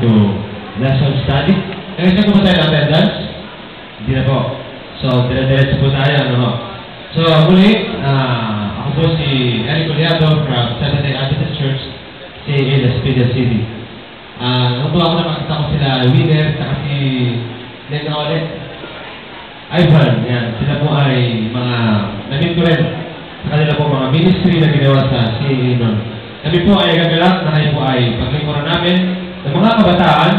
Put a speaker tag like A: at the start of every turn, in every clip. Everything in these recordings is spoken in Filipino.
A: to lesson study. Nag-check ko ba tayo ng attendance? Hindi na po. So, dire-diretso po tayo, ano. So, muli, ako po si Eric Oliado from Seventh-day Adventist Church, CAA Las Piñas City. Natuwa ko na makita ko sila Winner, saka si Lena ulit. Ivan, yan. Sila po ay mga naging ko rin sa kanila po mga ministry na ginawa sa CAA noon. Kami po ay gagalak na kayo po ay paglingkuran namin ng mga kabataan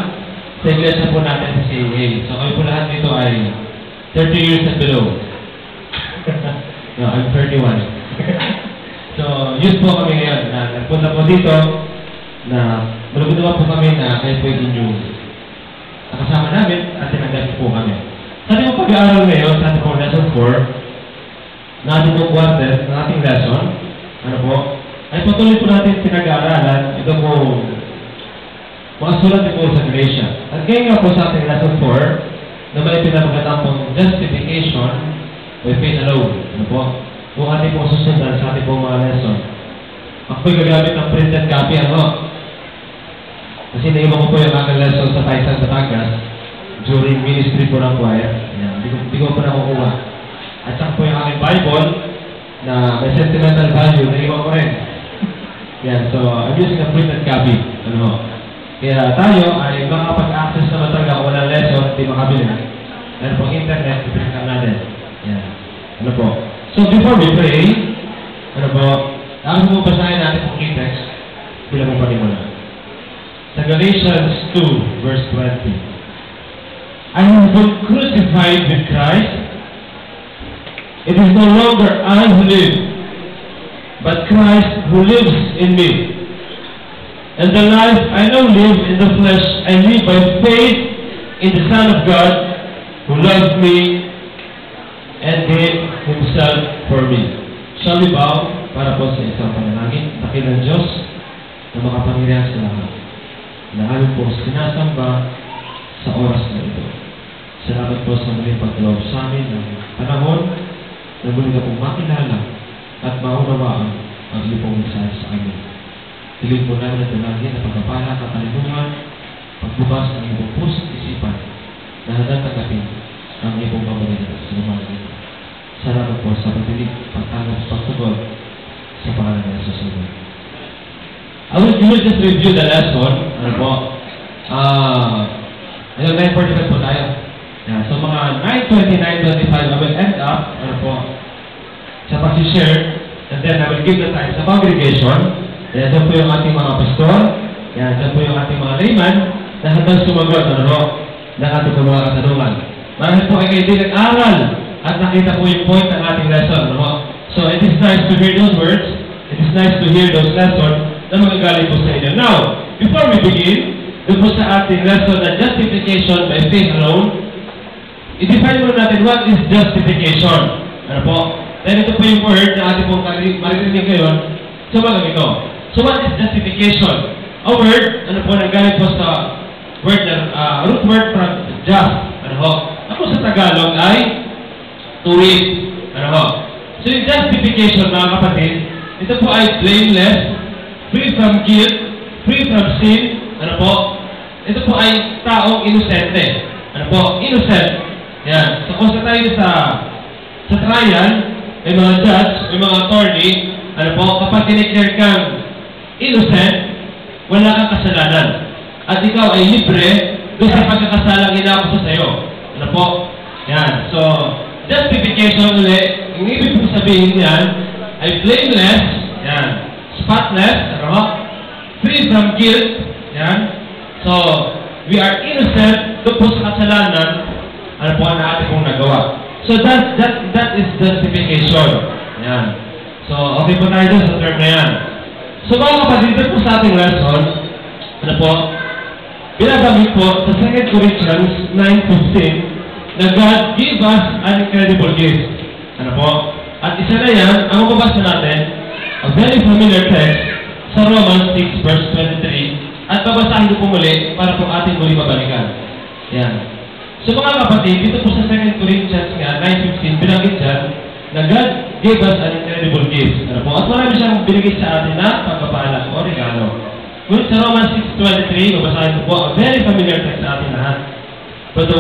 A: sa iglesia po natin sa CAA. So kayo po lahat dito ay 30 years and below. No, I'm 31. So, yun po kami ngayon. Nagpunta po dito na malugod po kami na kayo po yung inyong nakasama namin at tinanggap po kami. Sa ating pag-aaral ngayon, sa ating po lesson 4, na ating po quarter, ng ating lesson, ano po, ay patuloy po natin pinag-aaralan. Ito po, mga sulat po sa Galatia. At ngayon nga po sa ating lesson 4, na may pinapagandang pong justification by faith alone. Ano po? Kung ating po susundan sa ating po mga lesson. Ako po'y gagamit ng printed copy, ano? Kasi naiwan ko po yung aking lesson sa Taysan Batangas during ministry po ng choir. Hindi ko po nakukuha. At saka po yung aking Bible na may sentimental value, naiwan ko rin. Yan, so I'm using a printed copy. Ano? Kaya tayo ay makapag-access naman talaga kung walang lesson, hindi makabili. Dahil po internet, ipinagkan natin. Yan. Ano po? So before we pray, ano po, ako po basahin natin ang key text. Bilang mo panimula. Sa Galatians 2, verse 20. I have been crucified with Christ. It is no longer I who live, but Christ who lives in me. And the life I now live in the flesh, I live by faith in the Son of God, who loved me and gave Himself for me. Shall we bow para po sa isang panalangin? Dakilang Diyos na makapangyarihan sa lahat, na aming po sinasamba sa oras na ito. Salamat po sa muling pagdalaw sa amin ng panahon na muli na pong makilala at maunawaan ang iyong pong mensahe sa amin. Hiling po namin at dalangin na pagpapala, katalungan, pagbukas ng iyong puso't isipan na handang tanggapin ang iyong pamamagitan sa lumayan ito. Salamat po sa pagdilig, pagtanggap, pagtugon sa pangalan ng Jesus. You will just review the lesson. Ano po? Ayun, 9:45 po tayo. Yeah, so mga 9:29, 9:25, I will end up, ano po, sa pag-share, and then I will give the time sa congregation. Yan, dyan po yung ating mga pastor. Yan, dyan po yung ating mga layman na handang sumagot, ano po, ng ating mga katanungan. Marahil po ay kayo din nag-aral at nakita po yung point ng ating lesson, ano po. So, it is nice to hear those words. It is nice to hear those lessons na magagaling po sa inyo. Now, before we begin, doon po sa ating lesson na justification by faith alone, i-define muna natin what is justification. Ano po? Dahil ito po yung word na ating pong maririnig ngayon sa mga ito. So what is justification? A word, ano po, nanggaling po sa word na, root word from just. Ano po? Ako sa Tagalog ay tuwid. Ano po? So yung justification, mga kapatid, ito po ay blameless, free from guilt, free from sin. Ano po? Ito po ay taong inosente. Ano po? Innocent. Yan. So kung tayo sa trial, may mga judge, may mga attorney, ano po, kapag dineclare kang innocent, wala kang kasalanan. At ikaw ay libre doon sa pagkakasalang inaakusa sa iyo. Ano po? Yan. So, justification ulit, yung ibig po sabihin yan, ay blameless, yan, spotless, ano, free from guilt, yan. So, we are innocent doon po sa kasalanan, ano po na ating pong nagawa. So, that is justification. Yan. So, okay po tayo dun sa term na yan. So, mga kapatid, dito po sa ating lesson, ano po, binabanggit po sa 2 Corinthians 9:15 na God gave us an incredible gift. Ano po? At isa na yan, ang mababasa natin, a very familiar text sa Romans 6 verse 23 at babasahin ko po muli para po ating muli babalikan. Yan. So, mga kapatid, dito po sa 2 Corinthians 9:15, binanggit dyan, na God gave us an incredible gift. Ano po? At marami siyang binigay sa atin na pagpapala o regalo. Ngunit sa Romans 6:23, mabasahin ko po, a very familiar text sa atin lahat. For the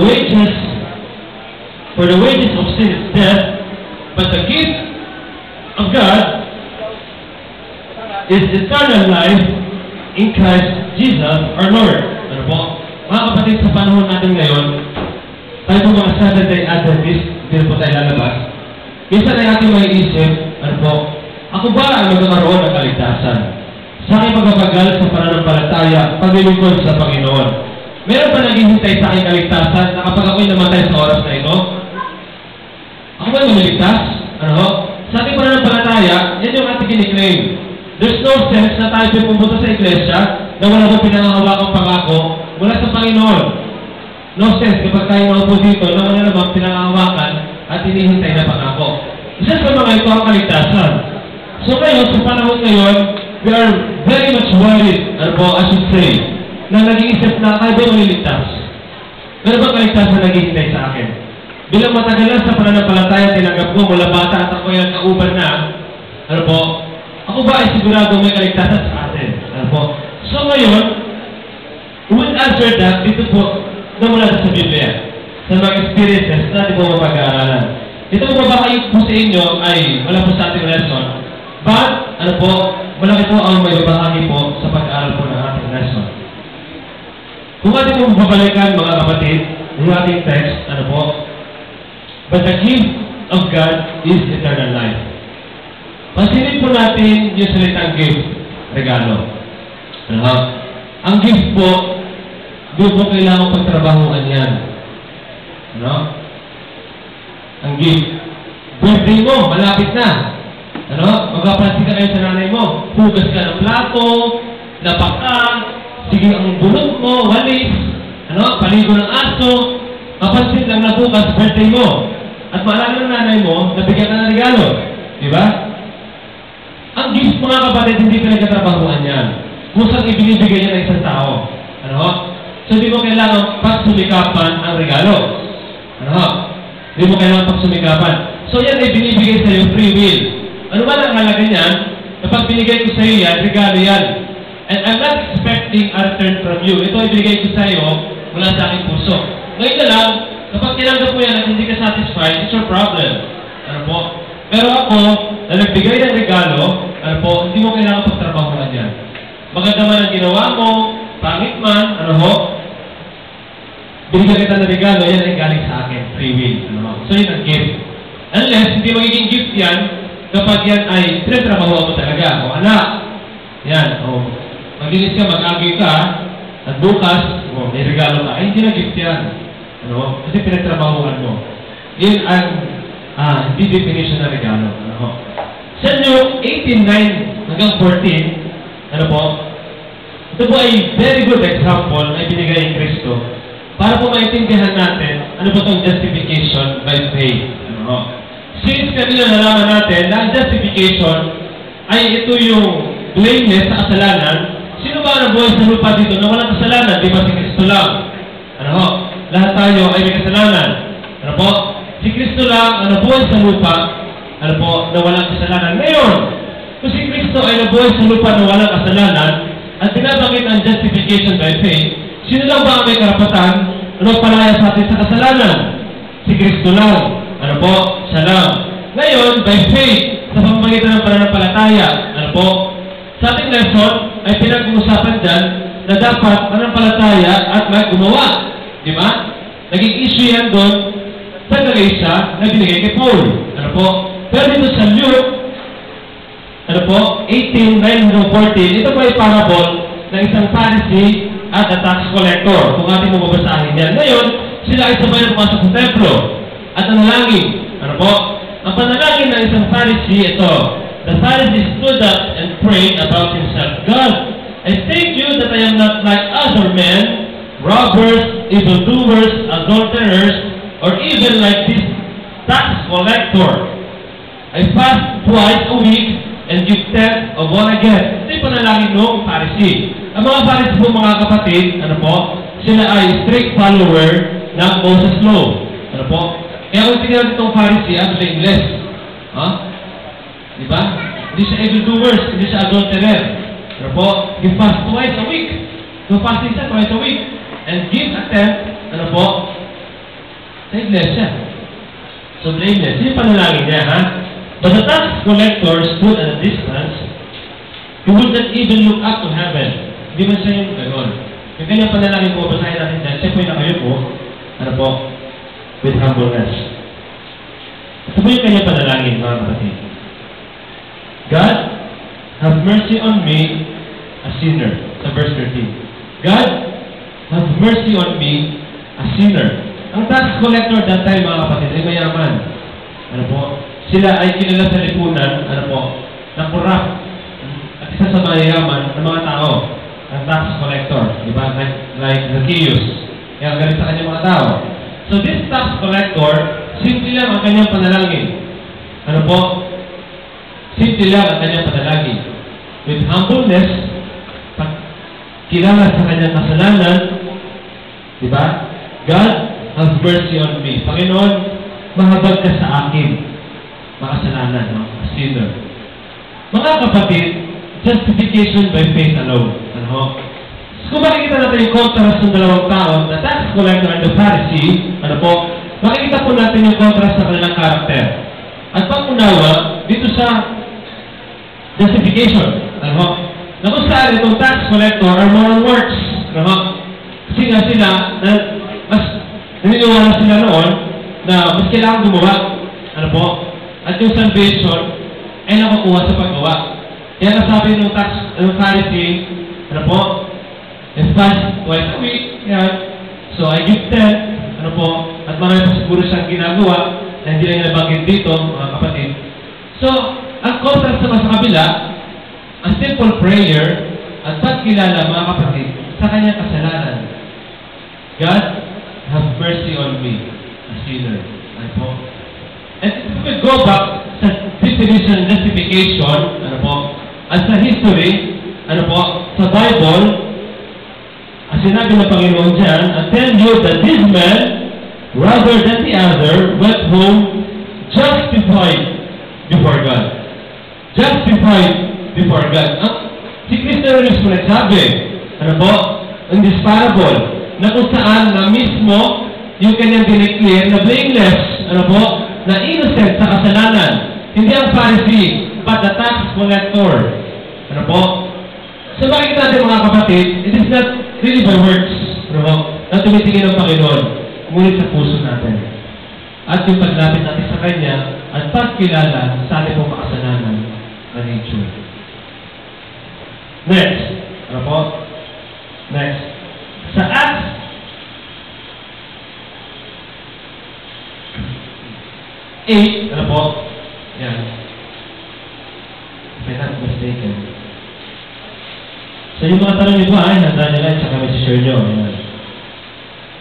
A: wages of sin is death, but the gift of God is eternal life in Christ Jesus our Lord. Ano po? Mga kapatid, sa panahon natin ngayon, tayo po mga Saturday Adventist, hindi po tayo lalabas. Minsan ay ating may isip, ano po, ako ba ang magkakaroon ng kaligtasan? Sa aking pagpapagal sa pananampalataya, paglilingkod sa Panginoon. Meron ba naghihintay sa aking kaligtasan na kapag ako'y namatay sa oras na ito? Ako ba maliligtas? Ano? Sa ating pananampalataya, yan yung ating kiniklaim. There's no sense na tayo pumunta sa iglesia na wala ko pinangangawakang pangako mula sa Panginoon. No sense kapag tayo naupo dito na wala namang pinangangawakan at hinihintay na pangako. Isa sa mga ito ang kaligtasan. So ngayon, sa panahon ngayon, we are very much worried, ano po, I should say, na nag-iisip na kayo ba maliligtas? Pero ba kaligtasan naghihintay sa akin? Bilang matagal na sa pananampalataya, tinanggap ko mula bata at ako yung kauban na, ano po, ako ba ay sigurado may kaligtasan sa atin? Ano po? So ngayon, we will answer that dito po na mula sa Biblia, sa mga experiences na natin po mapag-aaralan. Ito po babakayin po sa inyo ay wala po sa ating lesson, but, ano po, malaki po ang may babahagi po sa pag-aaral po ng ating lesson. Kung ating po babalikan mga kapatid, yung ating text, ano po, but the gift of God is eternal life. Pansinin po natin yung salitang gift, regalo. Ano? Ang gift po, doon po kailangan pagtrabahuan yan. Ano? Ang gift. Birthday mo, malapit na. Ano? Magpapansin ka kayo sa nanay mo. Hugas ka ng plato, lapak ka, sige ang bulog mo, walis, ano? Paligo ng aso. Mapansin lang na bukas, birthday mo. At maalala ng nanay mo, nabigyan ka ng regalo. Diba? Ang gift, mga kapatid, hindi pinagkatrabahuan yan. Kusang ibinibigay niya ng isang tao. Ano? So, hindi mo kailangan pagsumikapan ang regalo. Ano? Hindi mo kailangan pagsumikapan. So, yan ay binibigay sa iyo free will. Ano ba ang halaga niyan? Kapag binigay ko sa iyo yan, regalo yan. And I'm not expecting a return from you. Ito ay binigay ko sa iyo mula sa aking puso. Ngayon na lang, kapag tinanggap mo yan at hindi ka satisfied, it's your problem. Ano po? Pero ako, na nagbigay ng regalo, ano po, hindi mo kailangan pagtrabahuan yan. Maganda man ang ginawa mo, pangit man, ano ho, binigyan kita ng regalo, yan ay galing sa akin, free will. Ano ho? So yun ang gift. Unless, hindi magiging gift yan, kapag yan ay tinatrabahuan mo talaga. O anak, yan, o maginis ka, mag-agay ka, at bukas, o may regalo ka, ay hindi na gift yan. Ano? Kasi pinagtrabahuan mo. Yun ang hindi definition na regalo. Ano? Sa Luke 18:9 hanggang 14, ano po? Ito po ay very good example na ibinigay ng Kristo para po maintindihan natin ano po itong justification by faith. Ano? Since kanina nalaman natin na ang justification ay ito yung blameless sa kasalanan, sino ba ang buhay sa lupa dito na walang kasalanan? Di ba si Kristo lang? Ano? Lahat tayo ay may kasalanan. Ano po? Si Kristo lang ang nabuhay sa lupa, ano po, na walang kasalanan. Ngayon, kung si Kristo ay nabuhay sa lupa na walang kasalanan, at binabanggit ang justification by faith, sino lang ba ang may karapatan na magpalaya sa atin sa kasalanan? Si Kristo lang. Ano po? Siya lang. Ngayon, by faith, sa pamamagitan ng pananampalataya, ano po? Sa ating lesson, ay pinag-uusapan dyan na dapat pananampalataya at may gumawa. Di ba? Naging issue yan doon sa Galatia na binigay kay Paul. Ano po? Pero dito sa Luke, ano po? 18:9-14, ito po ay parable ng isang Pharisee at a tax collector. Kung ating mo mabasahin yan. Ngayon, sila ay sabay na pumasok sa templo at nanalangin. Ano po? Ang panalangin ng isang Pharisee, ito. The Pharisee stood up and prayed about himself. God, I thank you that I am not like other men, robbers, evildoers, adulterers, or even like this tax collector. I fast twice a week and give 10 of what I get. Ito yung panalangin ng Pharisee. Ang mga Pharisee po, mga kapatid, ano po, sila ay strict follower ng Moses Law. Ano po? Kaya kung tingnan itong Pharisee, blameless. Ha? Diba? Hindi siya evildoers, hindi siya adulterer. Ano po? He fasts twice a week. So fasting siya twice a week. And give a tenth, ano po? Sa iglesia. So blameless. Yung panalangin niya, ha? But the tax collector stood at a distance. He would not even look up to heaven. Hindi man siya yung gano'n. Yung kanyang panalangin po, basahin natin dyan, siya po yung nakayupo, ano po? With humbleness. Ito po yung kanyang panalangin, mga kapatid. God, have mercy on me, a sinner. Sa verse 13. God, have mercy on me, a sinner. Ang tax collector that time, mga kapatid, ay mayaman. Ano po? Sila ay kilala sa lipunan, ano po, na corrupt. At isa sa mayayaman ng mga tao, ang tax collector. Diba? Like Zacchaeus. Kaya galit sa kanyang mga tao. So this tax collector, simple lang ang kanyang panalangin. Ano po? Simple lang ang kanyang panalangin. With humbleness, kilala sa kanyang kasalanan, diba? God, have mercy on me. Panginoon, mahabag ka sa akin. Makasalanan, no? A sinner. Mga kapatid, justification by faith alone. Ano? So, kung makikita natin yung contrast ng dalawang tao, the tax collector and the Pharisee, ano po, makikita po natin yung contrast sa kanilang karakter. At pag-unawa, dito sa justification, ano? Na kung saan itong tax collector are moral works. Ano? Kasi nga sila, mas naniniwala sila noon na mas kailangan gumawa. Ano po? At yung salvation ay nakukuha sa paggawa. Kaya nasabi ng Pharisee, ano po? I fast twice a week. Yan. So I give 10. Ano po? At marami pa siguro siyang ginagawa na hindi lang nabanggit dito, mga kapatid. So, ang contrast naman sa kabila, a simple prayer at pagkilala, mga kapatid, sa kanyang kasalanan. God, have mercy on me, a sinner. Ano po? And if we go back sa definition and justification, ano po, at sa history, ano po, sa Bible, ang sinabi ng Panginoon dyan, I tell you that this man, rather than the other, went home justified before God. Justified before God. Si Kristo rin mismo nagsabi, ano po, in this parable, na kung saan na mismo yung kanyang dineclare na blameless, ano po, na innocent sa kasalanan. Hindi ang Pharisee, but the tax collector. Ano po? So makikita natin, mga kapatid, it is not really by works, ano po, na tumitingin ng Panginoon, ngunit sa puso natin. At yung paglapit natin sa Kanya, at pagkilala sa ating pong makasalanan na nature. Next. Ano po? Next. Sa Acts 8, ano po? Yan. If I'm not mistaken. So yung mga tanong nito ay handa nyo lang sa kami si share nyo. Ayan.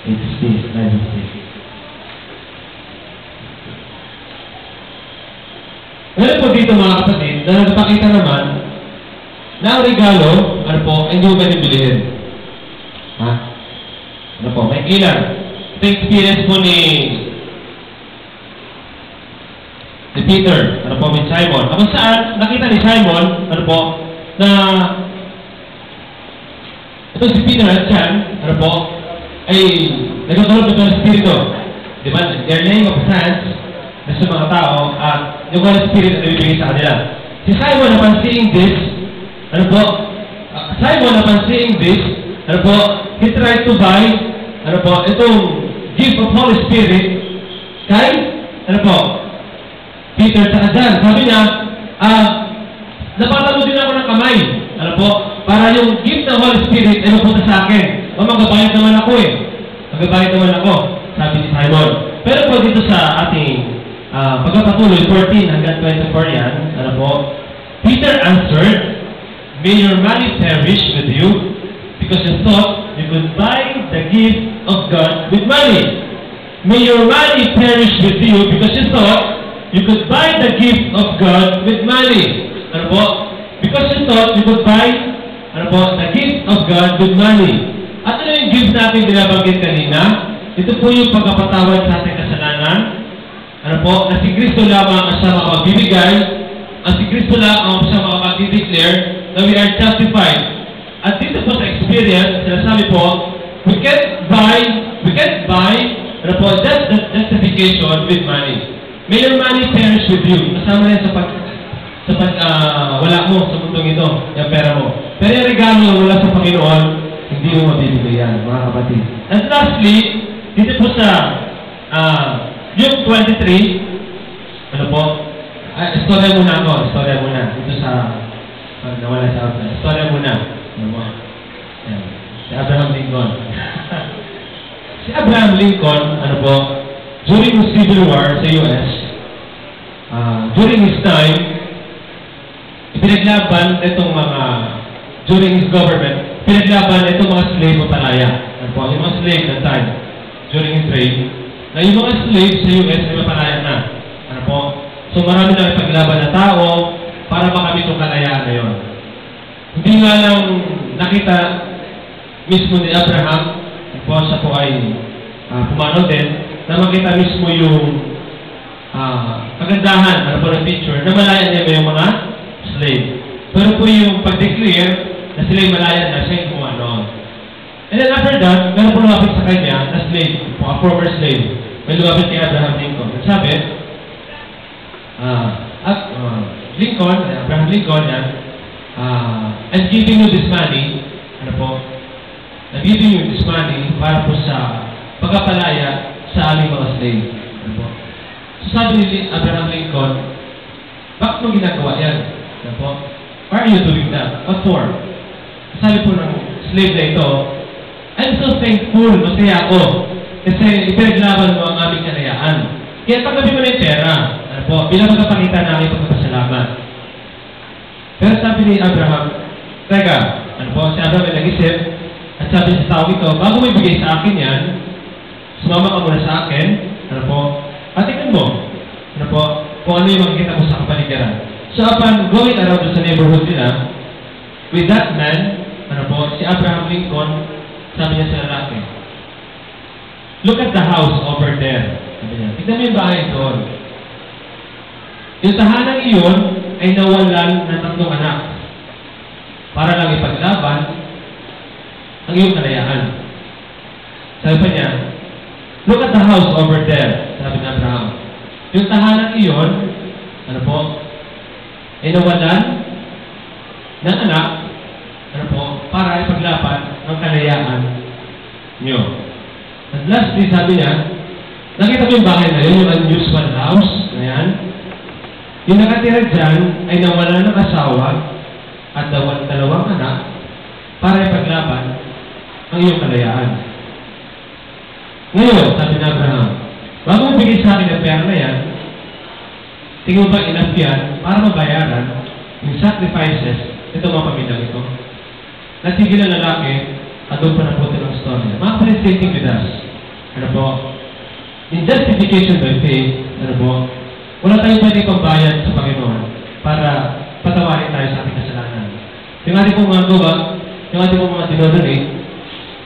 A: 8:16, 9:16. Ngayon po dito, mga kapatid, na nagpakita naman na ang regalo, ano po, ay hindi mo pwede bilihin. Ha? Ano po, may ilan. Ito experience po ni Peter, ano po, with Simon. Kung saan, nakita ni Simon, ano po, na ito si Peter at John, ano po, ay nagkakaroon ng Espiritu. Di ba? They're laying of hands na sa mga tao at yung Holy Spirit na ibibigay sa kanila. Si Simon, upon seeing this, ano po, Simon, upon seeing this, ano po, he tried to buy, ano po, itong gift of Holy Spirit kay, ano po, Peter sa John. Sabi niya, napatalo din ako ng kamay, ano po, para yung gift ng Holy Spirit ay mapunta sa akin. Magabayad naman ako eh. Magabayad naman ako, sabi ni Simon. Pero po dito sa ating pagkapatuloy, 14 hanggang 24 yan, ano po, Peter answered, may your money perish with you, because you thought you could buy the gift of God with money. May your money perish with you, because you thought you could buy the gift of God with money. Ano po? Because you thought you could buy, ano po, the gift of God with money. At ano yung gift natin binabanggit kanina? Ito po yung pagkapatawad sa ating kasalanan. Ano po? Na si Kristo lamang ang siya makapagbibigay. At si Kristo lang ang siya makapagbideclare na we are justified. At dito po sa experience, sinasabi po, we can't buy, ano po, just justification with money. May your money perish with you. Kasama yan wala mo sa mundong ito, yung pera mo. Pero yung regalo wala sa Panginoon, hindi mo mabibigay yan, mga kapatid. And lastly, dito po sa Luke 23, ano po, istorya muna ako, dito sa, nawala sa ako, istorya muna. Ano mo? Si Abraham Lincoln. Si Abraham Lincoln, ano po, during the Civil War sa US, during his time, pinaglaban itong mga, during his government, pinaglaban itong mga slave o palaya. Ano po, yung mga slave that time, during his reign, na yung mga slave sa US ay mapalaya na. Ano po? So marami na ipaglaban na tao para makamit yung kalayaan na yun. Hindi nga lang nakita mismo ni Abraham, po siya po ay pumanaw din, na makita mismo yung kagandahan, ano po ng picture, na malaya niya yung mga slave. Pero po yung pag-declare na sila yung malaya na siya yung pumanaw. And then after that, meron po lumapit sa kanya na slave, a former slave. May lumapit kay Abraham Lincoln. At sabi, Abraham Lincoln, I'm giving you this money, ano po, I'm giving you this money para po sa pagkapalaya sa aming mga slave. Ano po? So sabi ni Abraham Lincoln, bakit mo ginagawa yan? Ano po? Why are you doing that? What for? Sabi po ng slave na ito, I'm so thankful, masaya ako, kasi ipinaglaban mo ang aming kalayaan. Kaya tanggapin mo na yung pera, ano po, bilang magpapakita na aming pagpapasalamat. Pero sabi ni Abraham, teka, ano po, si Abraham ay nag-isip, at sabi sa tao ito, bago mo ibigay sa akin yan, sumama ka muna sa akin, ano po, at tingnan mo, ano po, kung ano yung makikita mo sa kapaligiran. So upon going around sa neighborhood nila, with that man, ano po, si Abraham Lincoln, sabi niya sa lalaki, look at the house over there. Sabi niya, tignan mo yung bahay doon. Yung tahanang iyon ay nawalan ng 3 anak para lang ipaglaban ang iyong kalayaan. Sabi pa niya, look at the house over there. Sabi ni Abraham, yung tahanang iyon, ano po, ay nawalan ng anak, ano po, para ipaglaban ang kalayaan niyo. At lastly, sabi niya, nakita ko yung bahay na yun, yung unusual house na yan. Yung nakatira dyan ay nawala ng asawa at 2 anak para ipaglaban ang iyong kalayaan. Ngayon, sabi ni Abraham, bago mo bigay sa akin ang pera na yan, tingin mo ba enough yan para mabayaran yung sacrifices nito mga pamilyang ito? Natigil ang lalaki at doon pa napunta ng story. Mga kapatid, same thing with us. Ano po? In justification by faith, ano po? Wala tayong pwede pagbayad sa Panginoon para patawarin tayo sa ating kasalanan. Yung ating pong mga gawa, yung ating pong mga dinodonate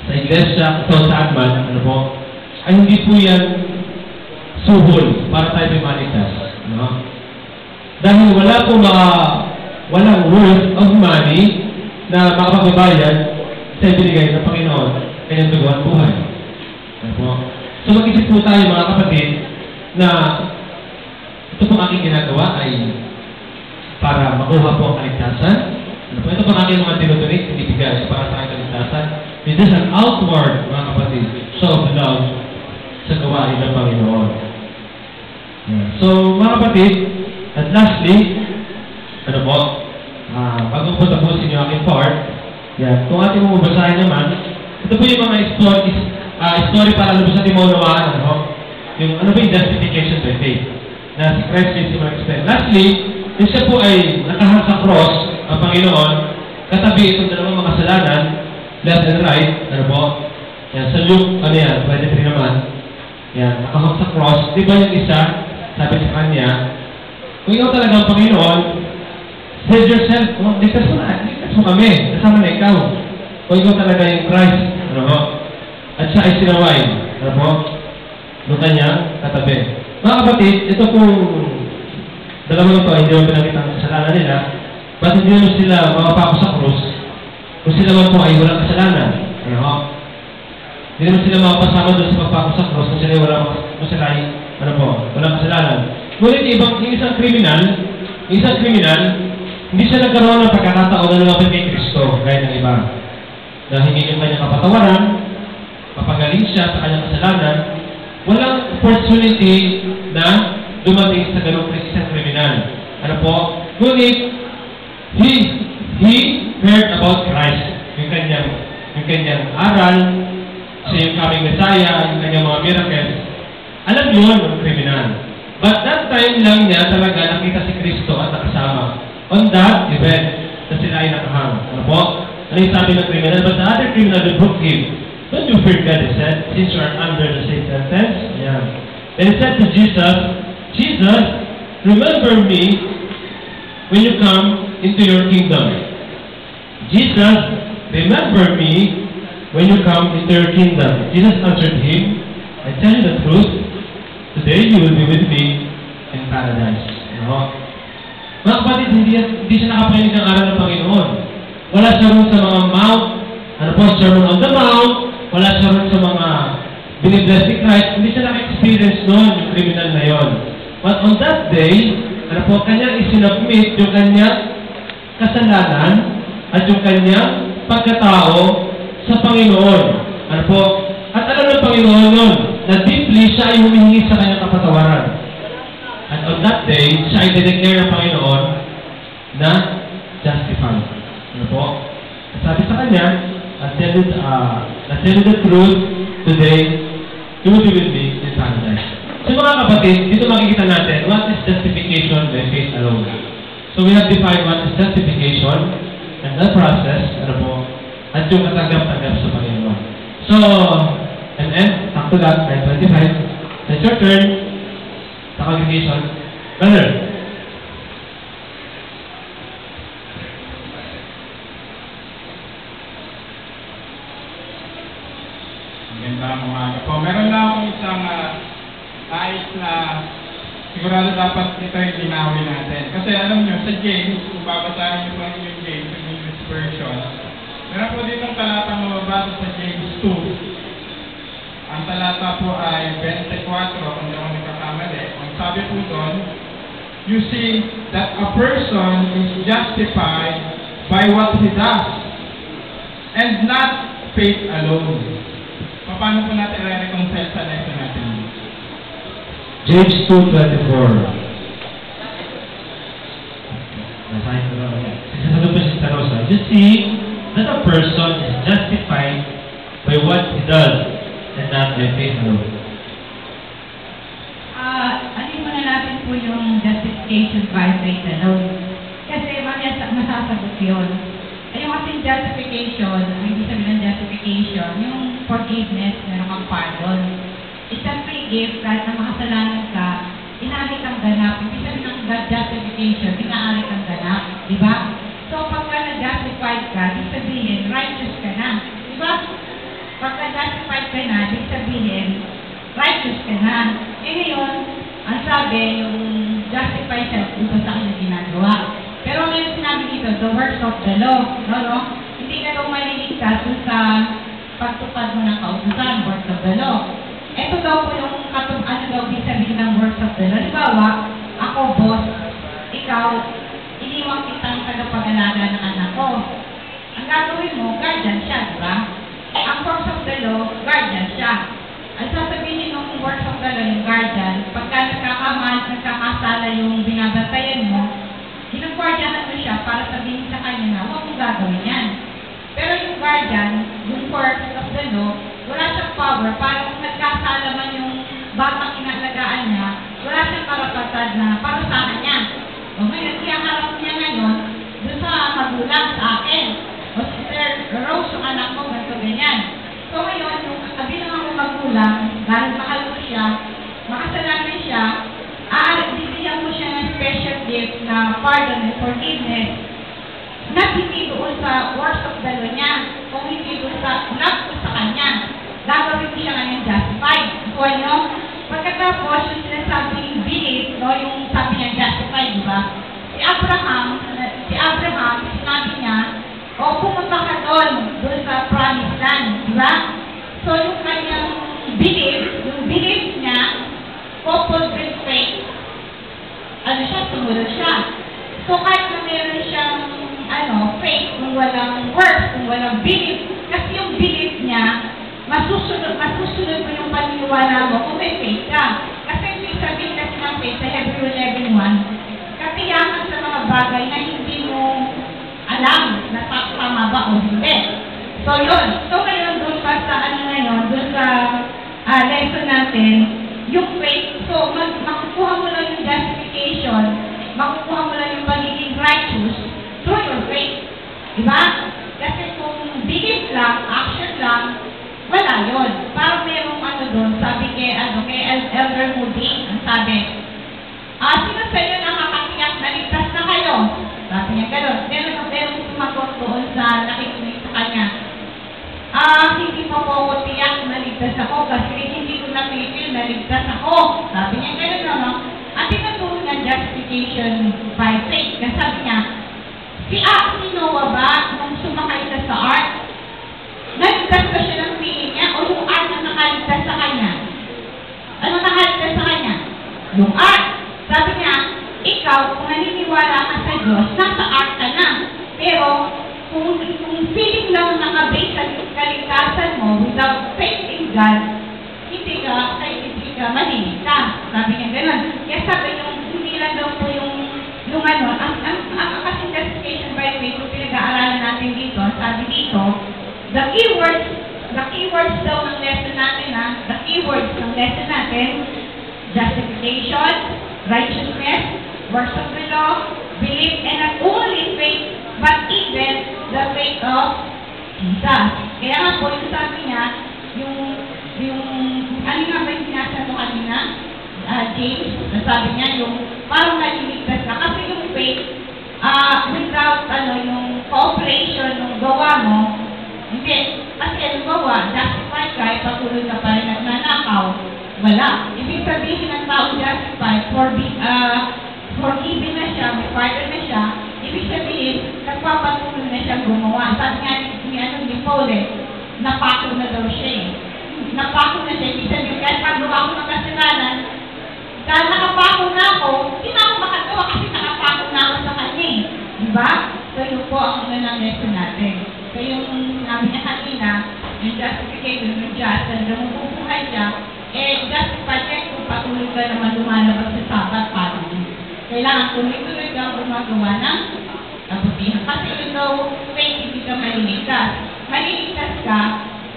A: sa iglesia, sa Adman, ano po, ay hindi po yan suhol para tayo may maligtas. No? Dahil wala po walang worth of money na makapagbabayad sa ibinigay ng Panginoon ay ng dugo at buhay. Ano po? So mag-isip po tayo mga kapatid na ito pong aking ginagawa ay para makuha po ang kaligtasan. Ano po? Ito pong aking mga dinodonate, binibigay para sa aking kaligtasan. It is an outward, mga kapatid, show of love sa gawain ng Panginoon. So, mga kapatid, at lastly, ano po, bago po tapusin yung aking part, yan, kung ating mo basahin naman, ito po yung mga story para lubos natin maunawaan, ano? Yung ano ba yung justification by faith na si Christ Jesus mag-explain. Lastly, yung siya po ay nakahang sa cross ang Panginoon, katabi itong dalawang mga kasalanan, left and right, ano po? Yan, sa Luke, ano yan, 23 naman. Yan, nakahang sa cross. Di ba yung isa, sabi sa kanya, kung ikaw talaga ang Panginoon, save yourself, ligtas mo kami, kasama na ikaw. Kung ikaw talaga yung Christ, ano po? At siya ay sinaway, ano po? Doon kanya, katabi. Mga kapatid, ito pong dalawang ito, hindi mo pinakita ang kasalanan nila. Ba't hindi naman sila mapapako sa krus kung sila man po ay walang kasalanan? Ano? Hindi naman sila mapapasama doon sa pagpako sa krus kung sila ay walang kasalanan. Ngunit yung isang kriminal, hindi siya nagkaroon ng pagkakataon na lumapit kay Kristo, gaya ng iba. Na hingin yung kanyang kapatawaran, papagaling siya sa kanyang kasalanan, walang opportunity na dumating sa ganong isang kriminal. Ano po? Ngunit, he heard about Christ. Yung kanyang aral, siya yung coming Messiah, yung kanyang mga miracles. Alam yun ng kriminal. But that time lang niya talaga nakita si Kristo at nakasama on that event na sila ay nakahang. Ano po? Ano yung sabi ng criminal? But the other criminal rebuked him. Don't you fear God, he said, since you are under the same sentence? Yeah. Then he said to Jesus, Jesus, remember me when you come into your kingdom. Jesus, remember me when you come into your kingdom. Jesus answered him, I tell you the truth, today you will be with me in paradise. No? Mga kapatid, hindi siya nakapakinig ng aral ng Panginoon. Wala siya rin sa mga mount, Sermon on the Mount, wala siya rin sa mga binibless ni Christ, hindi siya naka-experience noon, yung criminal na yon. But on that day, kanyang isinubmit yung kanyang kasalanan at yung kanyang pagkatao sa Panginoon. At alam ng Panginoon nun, na deeply siya ay humihingi sa kanyang kapatawaran. At on that day, siya ay dineclare ng Panginoon na justified. At sabi sa kanya, I tell you the truth, today, you will be with me in paradise. So mga kapatid, dito makikita natin, what is justification by faith alone? So we have defined what is justification and the process, at yung katanggap-tanggap sa Panginoon. So, and after that, by 25, it's your turn sa congregation. Brother.
B: Magandang umaga po. Meron lang akong isang nais na sigurado dapat ito yung linawin natin. Kasi alam nyo, sa James, kung babasahin nyo po yung James, yung English version, meron po ditong talatang mababasa sa James 2. Ang talata po ay 24, kung di ako nagkakamali. Ang sabi po doon, you see that a person is justified by what he does and not faith alone. Paano po natin i-reconcile sa lesson natin?
A: James 2:24. Sasagot po si Sister Rosa, you see that a person is justified by what he does and not by faith alone.
C: Alin muna natin po yung justification by faith alone. Kasi masasagot yun. Yung kasing justification, ang ibig sabihin ng justification, yung forgiveness, meron kang pardon. It's a free gift, kahit na makasalanan ka, inaari kang ganap. Ibig sabihin ng justification, inaari kang ganap. Diba? So, pagka nag-justified ka, ibig sabihin, righteous ka na. Diba? Pagka justified ka na, ibig sabihin, righteous ka na. Ngayon, ang sabi, yung justify siya, ito sa kanya ginagawa. Pero ngayon sinabi dito, the works of the law. No? Hindi ka daw maliligtas sa pagtupad mo ng kautusan, works of the law. Ito daw po yung ano daw sabihin ng works of the law. Halimbawa, ako boss, ikaw, iniwang kitang tagapag-alaga ng anak ko. Ang gagawin mo, guardian siya, di ba? Ang works of the law, guardian siya. Ang sasabihin ng works of the law, yung guardian, pagka nagkakasala yung binabantayan mo, ginagwardyahan mo siya para sabihin sa kanya na huwag mong gagawin yan. Pero yung guardian, yung works of the law, wala siyang power para kung nagkasala man yung batang inaalagaan niya, wala siyang karapatan na parusahan niya. O ngayon, iyaharap niya ngayon doon sa magulang sa akin. O Sister Rose, yung anak mo, ganito ganyan. So ngayon, yung bilang ako magulang, dahil mahal ko siya, makasalanan siya, bibigyan mo siya ng special gift na pardon and forgiveness na hindi doon sa works of the law niya, kung hindi doon sa love ko sa kanya. Gagawin ko siya ngayon justified. Kuha niyo? Pagkatapos, yung sinasabing belief, no, yung sabi niya justified, di ba? Si Abraham, si Abraham, sinabi niya, o pumunta ka doon sa promised land, di ba? So yung kanyang belief niya, coupled with faith, sumunod siya. So kahit na meron siyang, faith, kung walang works, kung walang belief, kasi yung belief niya, masusunod mo yung paniniwala mo kung may faith ka. Kasi yung sabihin kasi ng faith sa Hebrew 11:1, katiyakan sa mga bagay na hindi mo alam na tama ba o hindi. So yun. So ngayon doon pa sa doon sa lesson natin, yung faith, so makukuha mo lang yung justification, makukuha mo lang yung pagiging righteous through your faith. Diba? Kasi kung belief lang, action lang, wala yun. Parang merong doon, sabi kay Elder Moody, ang sabi, sino sa inyo nakakatiyak na ligtas na kayo? Sabi niya gano'n. Merong sumagot doon sa nakikinig sa kanya. Hindi pa po ako tiyak na ligtas ako kasi hindi ko napipil na ligtas ako. Sabi niya gano'n, no? At tinaturo niya justification by faith. Kasi sabi niya, si Noah ba, nung sumakay siya sa ark, naligtas ba siya ng feeling niya o yung ark na nakaligtas sa kanya? Ano nakaligtas sa kanya? Yung ark. Sabi niya, ikaw, kung naniniwala ka sa Diyos, nasa ark ka na. Pero, kung feeling lang nakabase sa kaligtasan mo without faith in God, hindi ka maliligtas. Sabi niya gano'n. Kaya sabi yung, hindi lang daw po yung ang kasing justification by faith, kung pinag-aaralan natin dito, sabi dito, the keywords daw ng lesson natin, the keywords ng lesson natin, justification, righteousness, works of the law, belief, and not only faith, but even the faith of Jesus. Kaya nga po, yung sabi niya, ano nga ba yung sinasa mo kanina? James, sabi niya, yung parang naliligtas na. Kasi yung faith, without yung cooperation ng gawa mo, hindi. Kasi yung gawa, justified ka, patuloy ka pa rin nagnanakaw. Wala. Ibig sabihin ng tao justified, forgiven na siya, may pardon na siya, ibig sabihin, nagpapatuloy na siya gumawa. Sabi nga ni Paul, napako na daw siya Napako na siya. Ibig sabihin, kahit paggawa ko ng kasalanan, dahil nakapako na ako, hindi na ako makagawa kasi nakapako na ako sa kanya Diba? So yun po ang unang lesson natin. So yung namin niya kanina, yung justification, yung just, na mabubuhay siya, justified ka kung patuloy ka naman lumalabas sa sabat para kailangan tuloy-tuloy ka gumagawa ng kabutihan. Kasi yun daw, faith, hindi ka maliligtas. Maliligtas ka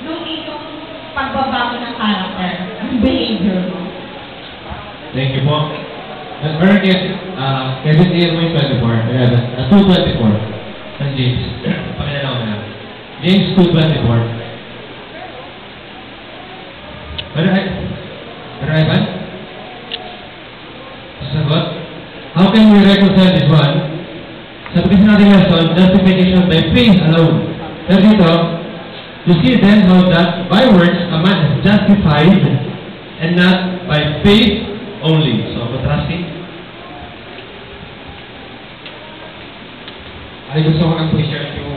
C: nung iyong pagbabago ng character, ng behavior mo.
A: Thank you po. Meron Kevin A. 24, 2:24. San James. Pakilala ko na. James 2:24. Pero Ivan? Sagot? How can we reconcile this one? Sabi kasi natin lesson, justification by faith alone. Pero dito, you see then how that by works a man is justified and not by faith only. So, contrasting.
D: Ay, gusto ko lang po i-share yung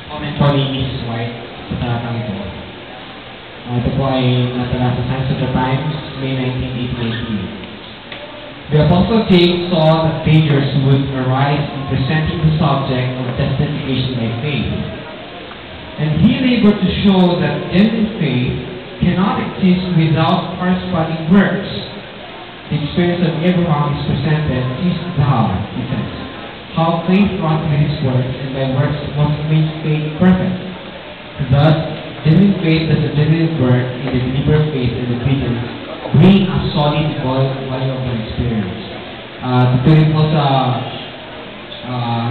D: comment po ni Mrs. White sa talatang ito. Ito po ay natala sa Signs of the Times, May 19, 1818. The Apostle James saw that dangers would arise in presenting the subject of justification by faith. And he labored to show that genuine faith cannot exist without corresponding works. The experience of Abraham is presented, this is how, he says, how faith wrought with his works, and by works must make faith perfect. Thus, genuine faith does a genuine work in the deliberate faith and obedience, bring a solid value of an experience. Tutuloy po sa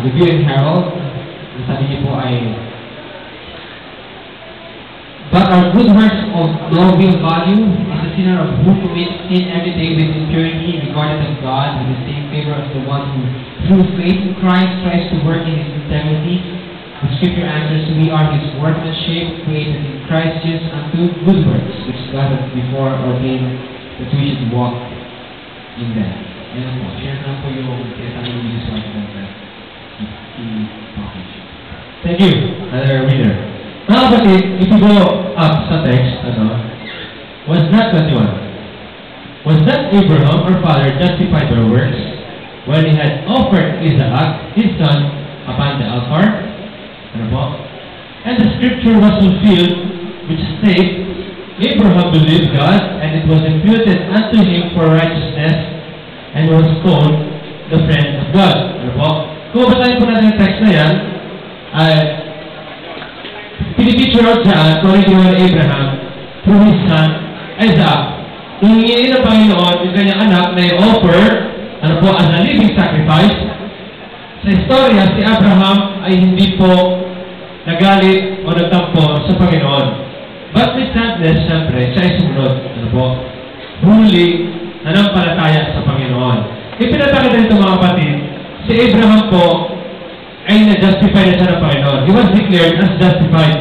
D: Review and Herald, ang sabi niyo po ay, but our good works of no real value is a sinner of who commits sin every day with impurity regarded of God with the same favor as the one who through faith in Christ tries to work in his integrity. The scripture answers, we are his workmanship created in Christ Jesus unto good works which God has before ordained that we should walk in them. Yan po, share na po yung tinatawag ng Mrs. White na i-package.
A: Thank you, other reader. Mga kapatid, if you go up sa text, was not 21. Was not Abraham, our father, justified by works when he had offered Isaac, his son, upon the altar? Ano po? And the scripture was fulfilled, which states, Abraham believed God, and it was imputed unto him for righteousness, and was called the friend of God. Ano po? Kung basahin po natin yung text na yan, ay pinipicture out dyan kung ano ginawa ni Abraham through his son, Isaac. Hingin ng Panginoon yung kanyang anak na i-offer, ano po, as a living sacrifice. Sa istorya, si Abraham ay hindi po nagalit o nagtampo sa Panginoon. But with sadness, siyempre, siya ay sumunod. Ano po? Huli, nanampalataya sa Panginoon. Ipinataka din ito mga kapatid, si Abraham po ay na-justify na siya ng Panginoon. He was declared as justified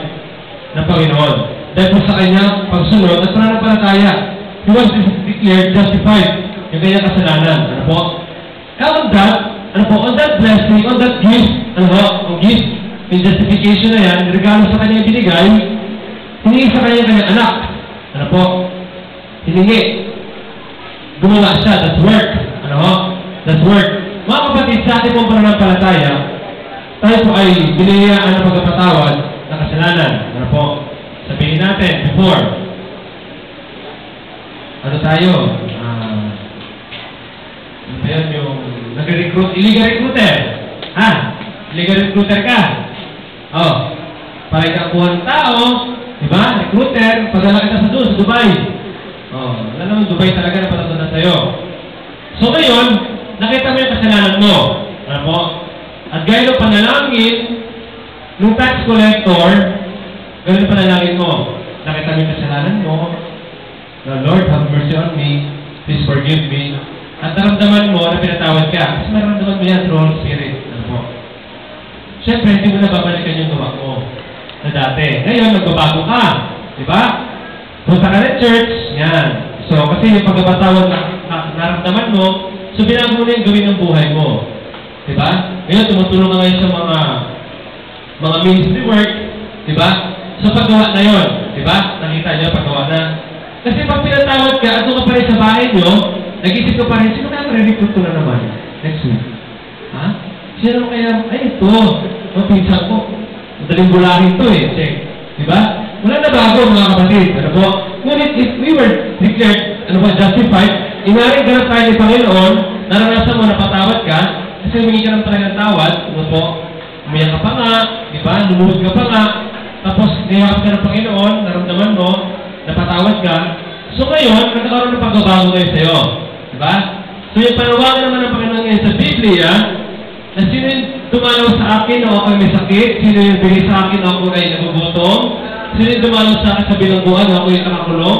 A: ng Panginoon. Dahil po sa kanyang pagsunod at pananampalataya, he was declared justified yung kanyang kasalanan. Ano po? And on that, ano po, on that blessing, on that gift, ano po, ang gift, yung justification na yan, regalo sa kanyang binigay, hiningi sa kanyang anak. Ano po? Hiningi. Gumawa siya. That's work. Ano po? That's work. Mga kapatid, sa ating pong pananampalataya, tayo po ay binigyan ng pagkapatawad ng kasalanan. Ano po? Sabihin natin, before, ano tayo? Ano ba yun yung nag-recruit? Illegal recruiter. Ha? Illegal recruiter ka. Oh. Para ikakuha ng tao, diba? Recruiter, padala kita sa doon, sa Dubai. Oh. Alam naman, Dubai talaga na patatundan sa'yo. So ngayon, nakita mo yung kasalanan mo. Ano po? At gaya ng panalangin, nung tax collector, gano'n panalangin mo. Nakita mo yung kasalanan mo. The Lord, have mercy on me. Please forgive me. At naramdaman mo na pinatawad ka. Kasi maramdaman mo yan through Holy Spirit. Ano po? Siyempre, hindi mo na babalikan yung gawa mo na dati. Ngayon, nagbabago ka. Diba? Punta ka na church. Yan. So, kasi yung pagkapatawad na naramdaman mo, so binago mo na yung gawin ng buhay mo. Diba? Ngayon, tumutulong ka ngayon sa mga ministry work. Diba? So, paggawa na yun. Diba? Nakita niyo, paggawa na. Kasi pag pinatawad ka, at ka pa rin sa bahay nyo, nag-isip ka pa rin, sino kaya ma-recruit ko na naman next week? Ha? Sino kaya, ay ito, pinsan ko. Madaling bulahin ito eh. Check. Diba? Wala na bago mga kapatid. Ano po? Ngunit if we were declared, justified, inaring ganap tayo ni Panginoon, naranasan mo na patawad ka, kasi humingi ka ng talagang tawad, ano po? Umiyak ka pa nga, diba? Lumuhod ka pa nga, tapos niyakap ka ng Panginoon, naramdaman mo, napatawad ka. So ngayon, nagkakaroon ng pagbabago ngayon sa'yo. Diba? So yung panawagan naman ng Panginoon ngayon sa Biblia, na sino yung dumalaw sa akin na ako ay may sakit, sino yung bigay sa akin na ako ay nagugutom, sino yung dumalaw sa akin sa bilangguan na ako ay nakakulong,